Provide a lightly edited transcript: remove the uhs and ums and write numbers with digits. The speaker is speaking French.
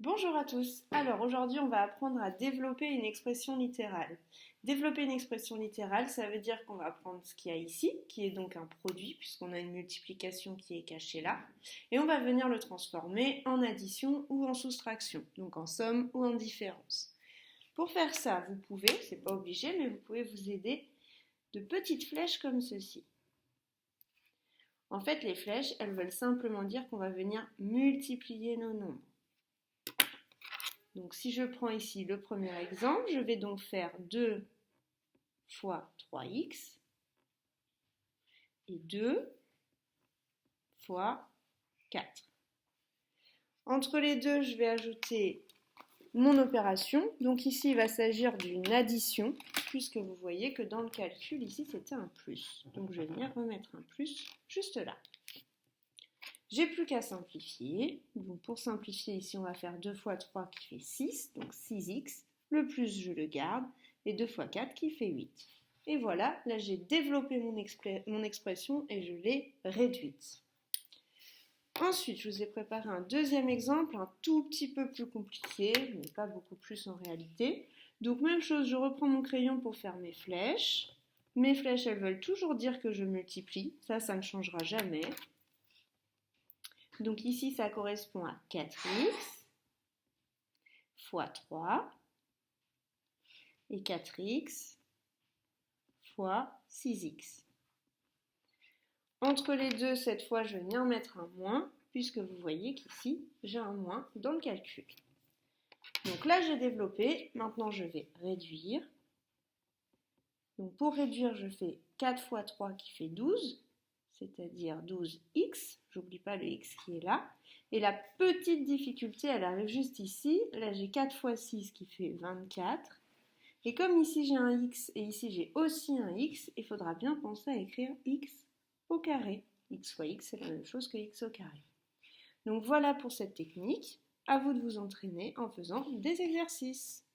Bonjour à tous. Alors aujourd'hui, on va apprendre à développer une expression littérale. Développer une expression littérale, ça veut dire qu'on va prendre ce qu'il y a ici, qui est donc un produit, puisqu'on a une multiplication qui est cachée là, et on va venir le transformer en addition ou en soustraction, donc en somme ou en différence. Pour faire ça, vous pouvez, c'est pas obligé, mais vous pouvez vous aider de petites flèches comme ceci. En fait, les flèches, elles veulent simplement dire qu'on va venir multiplier nos nombres. Donc si je prends ici le premier exemple, je vais donc faire 2 fois 3x et 2 fois 4. Entre les deux, je vais ajouter mon opération. Donc ici, il va s'agir d'une addition, puisque vous voyez que dans le calcul, ici, c'était un plus. Donc je vais venir remettre un plus juste là. J'ai plus qu'à simplifier. Donc pour simplifier, ici, on va faire 2 fois 3 qui fait 6, donc 6x. Le plus, je le garde. Et 2 fois 4 qui fait 8. Et voilà, là j'ai développé mon expression et je l'ai réduite. Ensuite, je vous ai préparé un deuxième exemple, un tout petit peu plus compliqué, mais pas beaucoup plus en réalité. Donc même chose, je reprends mon crayon pour faire mes flèches. Mes flèches, elles veulent toujours dire que je multiplie. Ça ne changera jamais. Donc ici, ça correspond à 4x fois 3 et 4x fois 6x. Entre les deux, cette fois, je viens mettre un moins, puisque vous voyez qu'ici, j'ai un moins dans le calcul. Donc là, j'ai développé. Maintenant, je vais réduire. Donc pour réduire, je fais 4 fois 3 qui fait 12, c'est-à-dire 12x. J'oublie pas le x qui est là. Et la petite difficulté, elle arrive juste ici. Là, j'ai 4 fois 6 qui fait 24. Et comme ici, j'ai un x et ici, j'ai aussi un x, il faudra bien penser à écrire x au carré. X fois x, c'est la même chose que x au carré. Donc voilà pour cette technique. À vous de vous entraîner en faisant des exercices.